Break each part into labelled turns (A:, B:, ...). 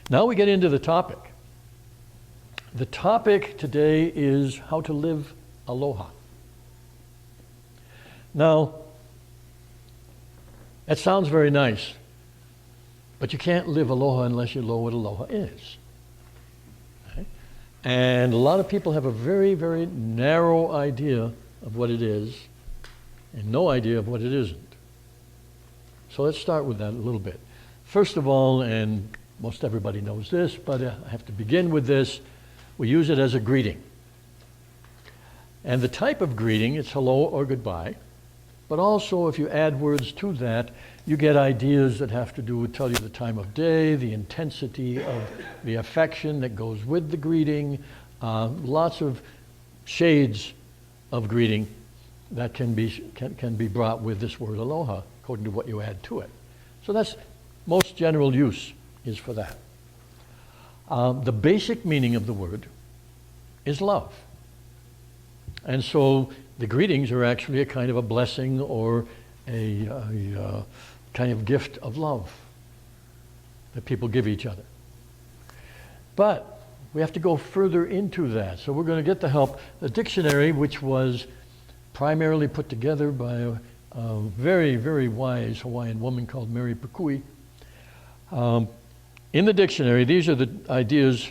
A: Now we get into the topic. The topic today is how to live aloha. Now, that sounds very nice, but you can't live aloha unless you know what aloha is. Okay? And a lot of people have a very, very narrow idea of what it is and no idea of what it isn't. So let's start with that a little bit. First of all, and most everybody knows this, but I have to begin with this, we use it as a greeting. And the type of greeting, it's hello or goodbye, but also if you add words to that, you get ideas that have to do with tell you the time of day, the intensity of the affection that goes with the greeting, lots of shades of greeting that can be brought with this word aloha, according to what you add to it. So that's most general use is for that. The basic meaning of the word is love. And so the greetings are actually a kind of a blessing or a kind of gift of love that people give each other. But we have to go further into that. So we're going to get the help. The dictionary, which was primarily put together by a very, very wise Hawaiian woman called Mary Pukui. In the dictionary, these are the ideas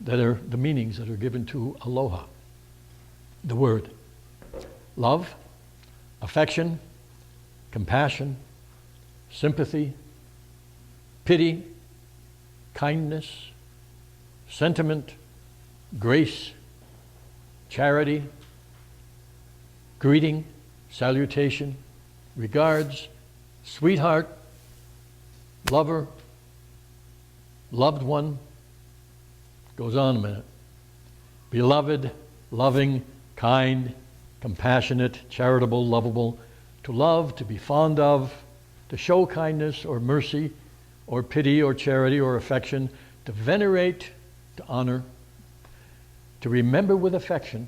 A: that are the meanings that are given to aloha. The word love, affection, compassion, sympathy, pity, kindness, sentiment, grace, charity, greeting, salutation, regards, sweetheart, lover, loved one, goes on a minute, beloved, loving, kind, compassionate, charitable, lovable, to love, to be fond of, to show kindness or mercy or pity or charity or affection, to venerate, to honor, to remember with affection,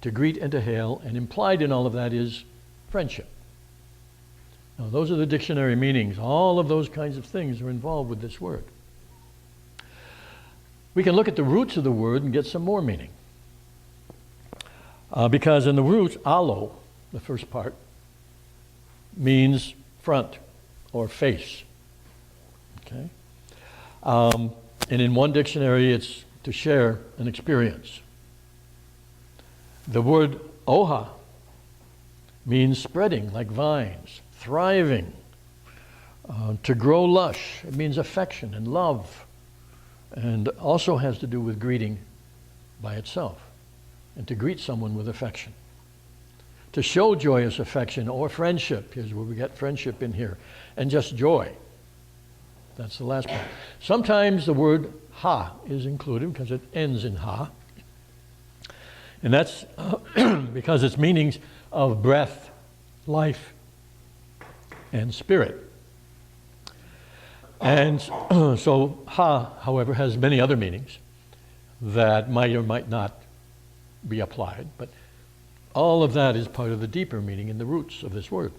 A: to greet and to hail, and implied in all of that is friendship. Now, those are the dictionary meanings. All of those kinds of things are involved with this word. We can look at the roots of the word and get some more meaning. Because in the roots, alo, the first part, means front or face. Okay? And in one dictionary, it's to share an experience. The word oha means spreading like vines, thriving, to grow lush. It means affection and love, and also has to do with greeting by itself, and to greet someone with affection. To show joyous affection or friendship, here's where we get friendship in here, and just joy. That's the last part. Sometimes the word ha is included because it ends in ha. And that's because it's meanings of breath, life, and spirit. And so ha, however, has many other meanings that might or might not be applied, but all of that is part of the deeper meaning in the roots of this word.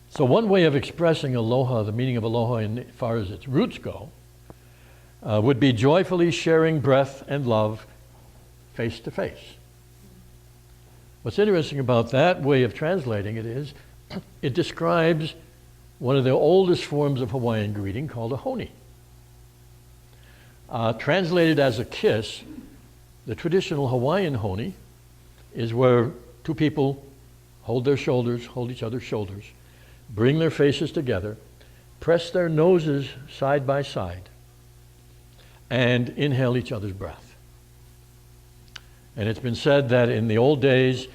A: So one way of expressing aloha, the meaning of aloha as far as its roots go, would be joyfully sharing breath and love face to face. What's interesting about that way of translating it is it describes one of the oldest forms of Hawaiian greeting called a honi. Translated as a kiss, the traditional Hawaiian honi is where two people hold each other's shoulders, bring their faces together, press their noses side by side, and inhale each other's breath. And it's been said that in the old days,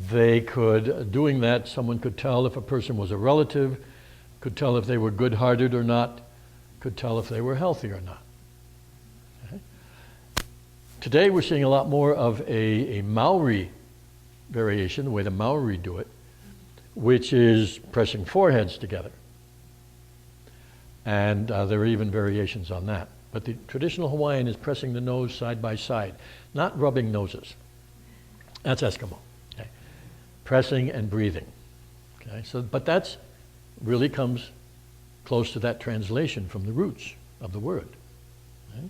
A: doing that, someone could tell if a person was a relative, could tell if they were good-hearted or not, could tell if they were healthy or not. Okay? Today we're seeing a lot more of a Maori variation, the way the Maori do it, which is pressing foreheads together. And there are even variations on that. But the traditional Hawaiian is pressing the nose side by side, not rubbing noses. That's Eskimo. Okay? Pressing and breathing. Okay? So, but that's really comes close to that translation from the roots of the word. Right?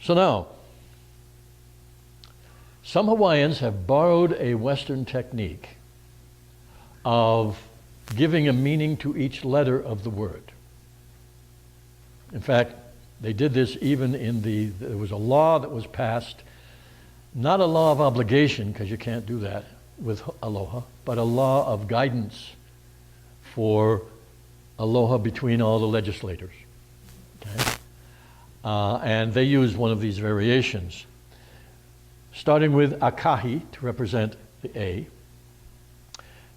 A: So now, some Hawaiians have borrowed a Western technique of giving a meaning to each letter of the word. In fact, they did this even there was a law that was passed, not a law of obligation, because you can't do that with aloha, but a law of guidance for aloha between all the legislators. Okay? And they used one of these variations, starting with akahi to represent the A,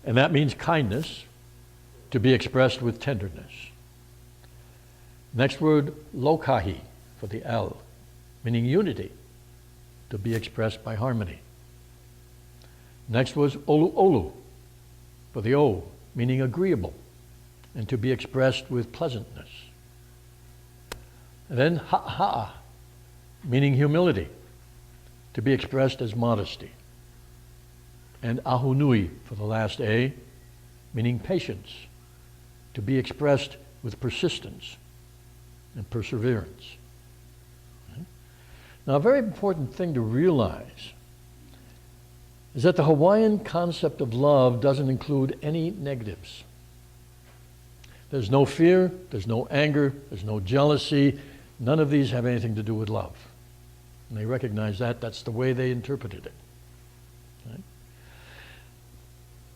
A: and that means kindness, to be expressed with tenderness. Next word, lokahi, for the L, meaning unity, to be expressed by harmony. Next was olu olu, for the O, meaning agreeable, and to be expressed with pleasantness. And then ha'a, meaning humility, to be expressed as modesty. And ahunui, for the last A, meaning patience, to be expressed with persistence and perseverance. Okay? Now, a very important thing to realize is that the Hawaiian concept of love doesn't include any negatives. There's no fear, there's no anger, there's no jealousy. None of these have anything to do with love. And they recognize that. That's the way they interpreted it. Okay?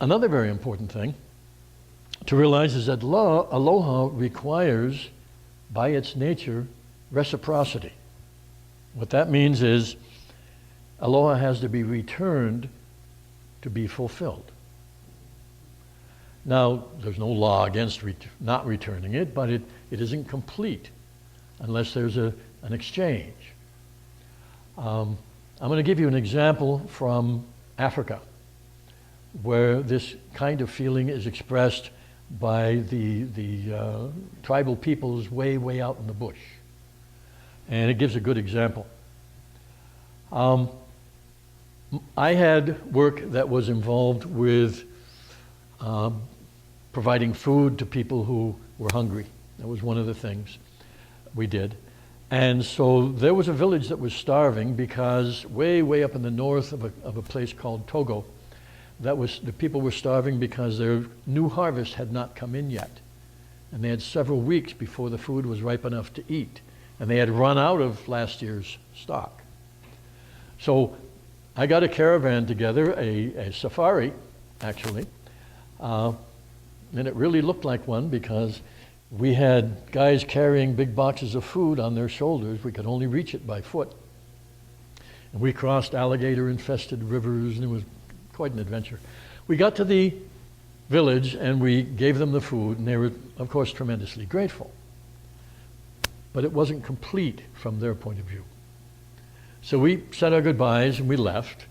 A: Another very important thing to realize is that aloha requires, by its nature, reciprocity. What that means is aloha has to be returned to be fulfilled. Now, there's no law against not returning it, but it isn't complete unless there's an exchange. I'm going to give you an example from Africa, where this kind of feeling is expressed by the tribal peoples way out in the bush. And it gives a good example. I had work that was involved with providing food to people who were hungry. That was one of the things we did. And so there was a village that was starving because way up in the north of a place called Togo, the people were starving because their new harvest had not come in yet. And they had several weeks before the food was ripe enough to eat. And they had run out of last year's stock. So I got a caravan together, a safari, actually. And it really looked like one because we had guys carrying big boxes of food on their shoulders. We could only reach it by foot. And we crossed alligator-infested rivers, and it was quite an adventure. We got to the village and we gave them the food, and they were, of course, tremendously grateful. But it wasn't complete from their point of view. So we said our goodbyes and we left.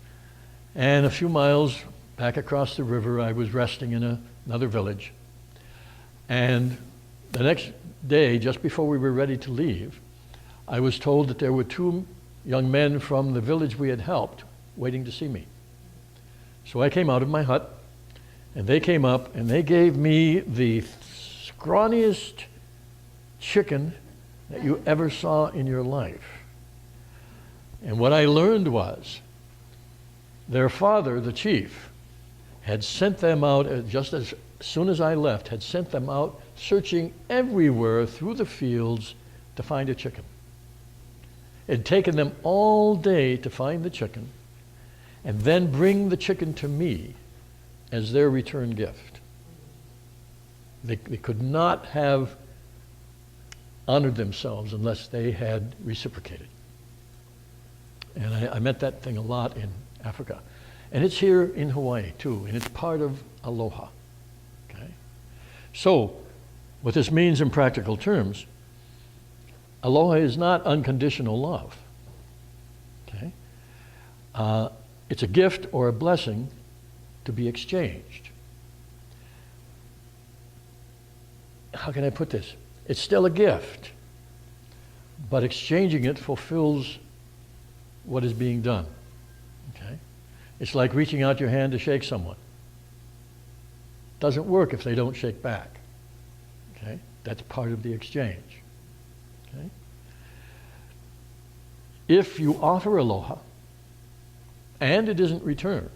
A: And a few miles back across the river, I was resting in another village. And the next day, just before we were ready to leave, I was told that there were two young men from the village we had helped waiting to see me. So I came out of my hut, and they came up, and they gave me the scrawniest chicken that you ever saw in your life. And what I learned was their father, the chief, had sent them out, just as soon as I left, had sent them out searching everywhere through the fields to find a chicken. It had taken them all day to find the chicken and then bring the chicken to me as their return gift. They could not have honored themselves unless they had reciprocated. And I met that thing a lot in Africa. And it's here in Hawaii too, and it's part of aloha. Okay? So, what this means in practical terms, aloha is not unconditional love. Okay? It's a gift or a blessing to be exchanged. How can I put this? It's still a gift, but exchanging it fulfills what is being done. Okay? It's like reaching out your hand to shake someone. Doesn't work if they don't shake back. Okay? That's part of the exchange. Okay? If you offer aloha and it isn't returned,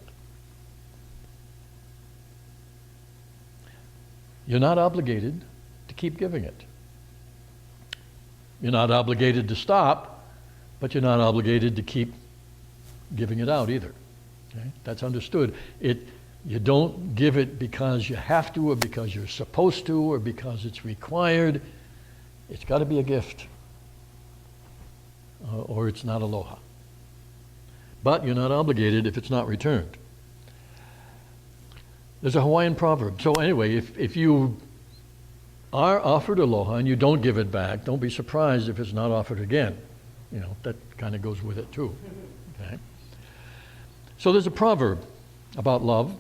A: you're not obligated to keep giving it. You're not obligated to stop, but you're not obligated to keep giving it out either. Okay? That's understood. You don't give it because you have to, or because you're supposed to, or because it's required. It's got to be a gift, or it's not aloha. But you're not obligated if it's not returned. There's a Hawaiian proverb. So anyway, if you are offered aloha and you don't give it back, don't be surprised if it's not offered again. You know, that kind of goes with it too. Okay? So there's a proverb about love.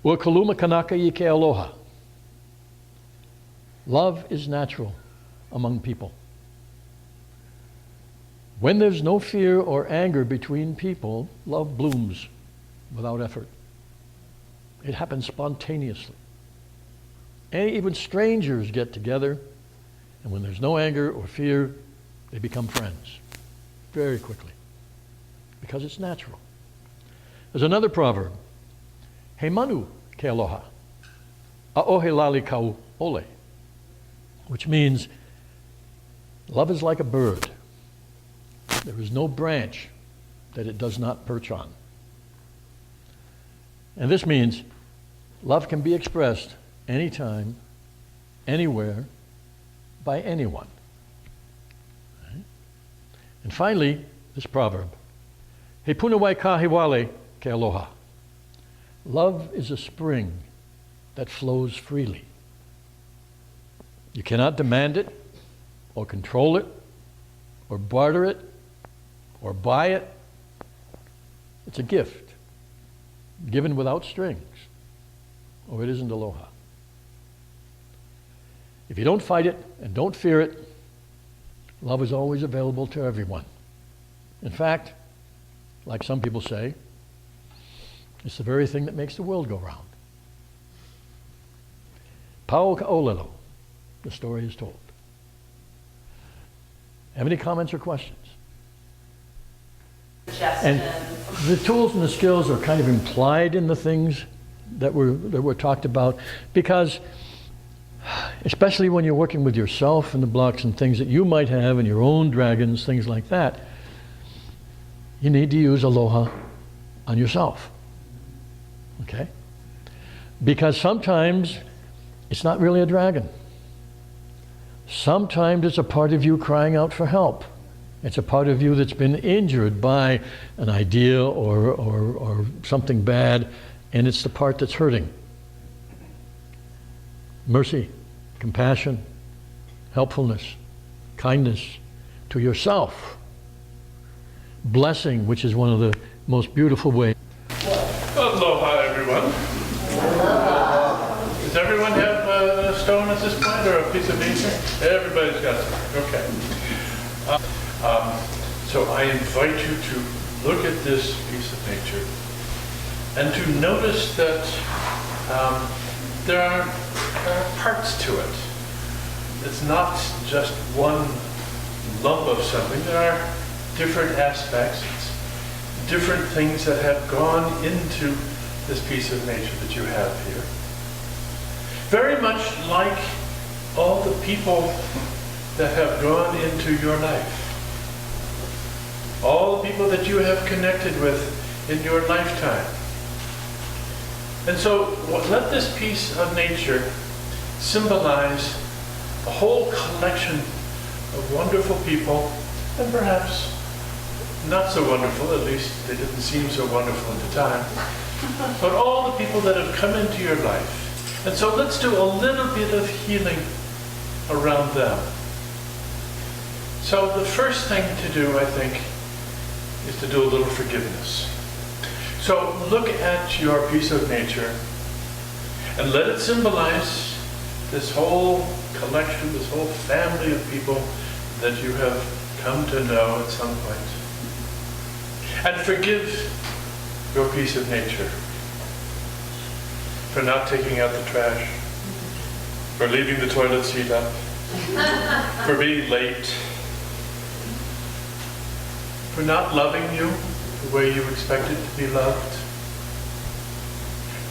A: Ua kaluma kanaka I ke aloha. Love is natural among people. When there's no fear or anger between people, love blooms without effort. It happens spontaneously. And even strangers get together, and when there's no anger or fear, they become friends very quickly because it's natural. There's another proverb. He manu ke aloha, a'ohe lali kau ole, which means love is like a bird. There is no branch that it does not perch on. And this means love can be expressed anytime, anywhere, by anyone. Right? And finally, this proverb. He punawai kahiwale ke aloha. Love is a spring that flows freely. You cannot demand it, or control it, or barter it, or buy it. It's a gift, given without strings, or it isn't aloha. If you don't fight it and don't fear it, love is always available to everyone. In fact, like some people say, it's the very thing that makes the world go round. Pau ka'olelo, the story is told. Have any comments or questions? And the tools and the skills are kind of implied in the things that were talked about, because especially when you're working with yourself and the blocks and things that you might have and your own dragons, things like that, you need to use aloha on yourself. Okay? Because sometimes it's not really a dragon. Sometimes it's a part of you crying out for help. It's a part of you that's been injured by an idea or something bad, and it's the part that's hurting. Mercy, compassion, helpfulness, kindness to yourself. Blessing, which is one of the most beautiful ways.
B: Aloha, everyone. Does everyone have a stone at this point, or a piece of nature? Everybody's got some. Okay. So I invite you to look at this piece of nature and to notice that there are parts to it. It's not just one lump of something. There are different aspects, different things that have gone into this piece of nature that you have here. Very much like all the people that have gone into your life. All the people that you have connected with in your lifetime. And so let this piece of nature symbolize a whole collection of wonderful people, and perhaps not so wonderful, at least they didn't seem so wonderful at the time, but all the people that have come into your life. And so let's do a little bit of healing around them. So the first thing to do, I think, is to do a little forgiveness. So look at your piece of nature and let it symbolize this whole collection, this whole family of people that you have come to know at some point. And forgive your piece of nature for not taking out the trash, for leaving the toilet seat up, for being late, for not loving you the way you expected to be loved,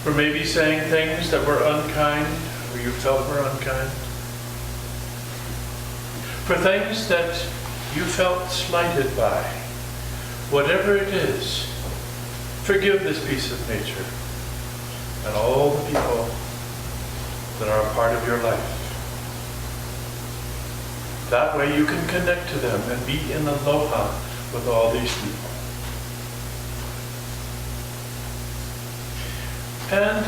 B: for maybe saying things that were unkind or you felt were unkind, for things that you felt slighted by. Whatever it is, forgive this piece of nature and all the people that are a part of your life. That way you can connect to them and be in aloha with all these people. And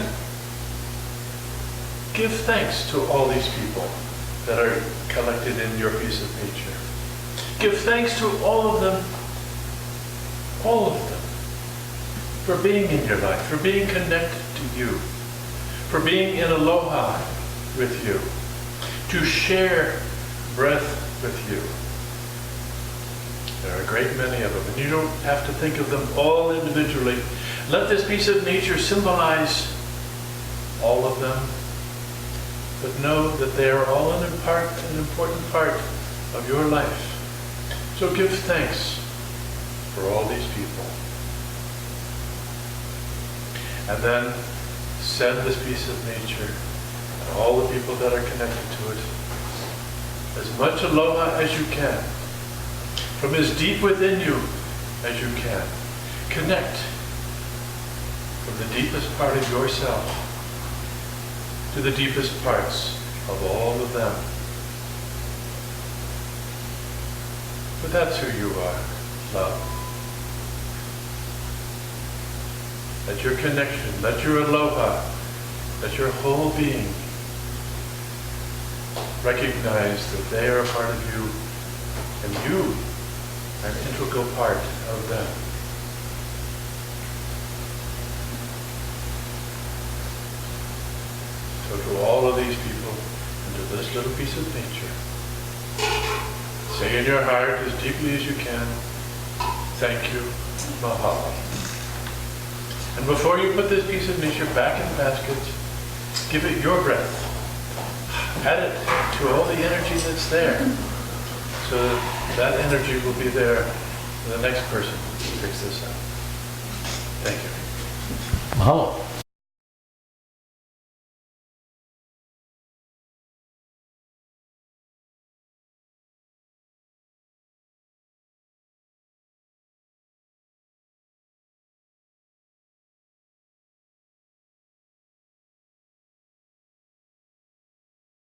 B: give thanks to all these people that are collected in your piece of nature. Give thanks to all of them, for being in your life, for being connected to you, for being in aloha with you, to share breath with you. There are a great many of them, and you don't have to think of them all individually. Let this piece of nature symbolize all of them, but know that they are all an important part of your life. So give thanks for all these people. And then send this piece of nature and all the people that are connected to it as much aloha as you can, from as deep within you as you can. Connect from the deepest part of yourself to the deepest parts of all of them. But that's who you are, love. Let your connection, let your aloha, let your whole being recognize that they are a part of you and you are an integral part of them. So to all of these people and to this little piece of nature, say in your heart as deeply as you can, thank you, mahalo. And before you put this piece of nature back in the basket, give it your breath. Add it to all the energy that's there, so that energy will be there for the next person who picks this up. Thank you.
A: Mahalo.